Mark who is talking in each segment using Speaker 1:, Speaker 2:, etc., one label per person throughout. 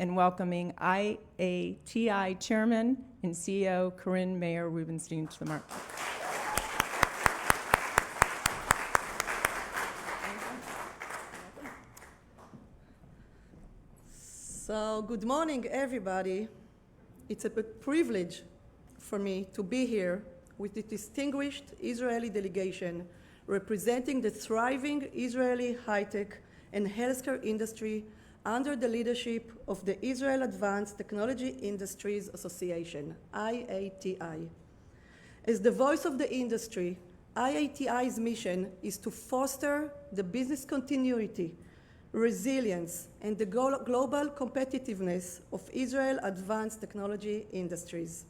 Speaker 1: and welcoming IATI Chairman and CEO Karin Mayer Rubinstein to the market.
Speaker 2: So, good morning, everybody. It's a privilege for me to be here with the distinguished Israeli delegation representing the thriving Israeli high-tech and healthcare industry under the leadership of the Israel Advanced Technology Industries Association, IATI. As the voice of the industry, IATI's mission is to foster the business continuity, resilience, and the global competitiveness of Israel Advanced Technology Industries.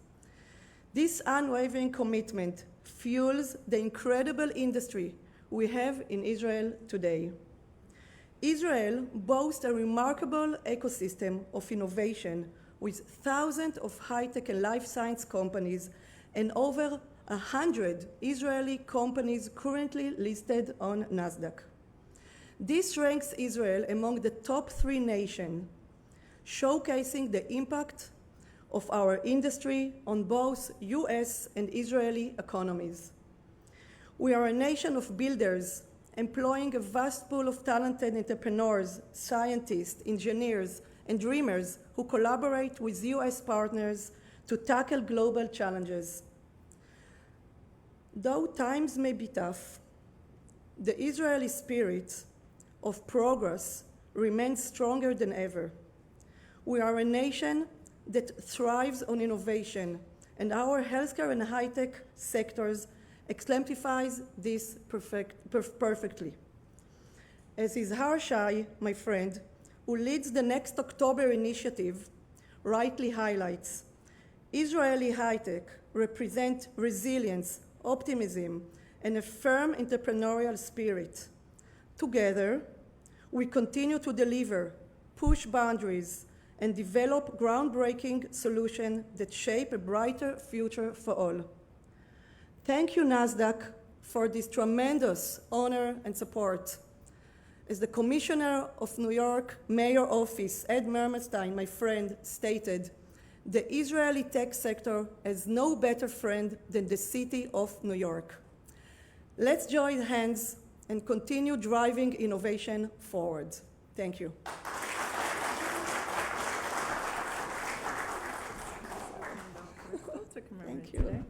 Speaker 2: This unwavering commitment fuels the incredible industry we have in Israel today. Israel boasts a remarkable ecosystem of innovation with thousands of high-tech and life science companies and over 100 Israeli companies currently listed on Nasdaq. This ranks Israel among the top 3 nations, showcasing the impact of our industry on both US and Israeli economies. We are a nation of builders, employing a vast pool of talented entrepreneurs, scientists, engineers, and dreamers who collaborate with US partners to tackle global challenges. Though times may be tough, the Israeli spirit of progress remains stronger than ever. We are a nation that thrives on innovation, and our healthcare and high-tech sectors exemplifies this perfectly. As Izhar Shai, my friend, who leads the Next October initiative, rightly highlights, Israeli high-tech represent resilience, optimism, and a firm entrepreneurial spirit. Together, we continue to deliver, push boundaries, and develop groundbreaking solutions that shape a brighter future for all. Thank you, Nasdaq, for this tremendous honor and support. As the Commissioner of New York Mayor Office, Ed Mermelstein, my friend, stated, the Israeli tech sector has no better friend than the city of New York. Let's join hands and continue driving innovation forward. Thank you. Thank you.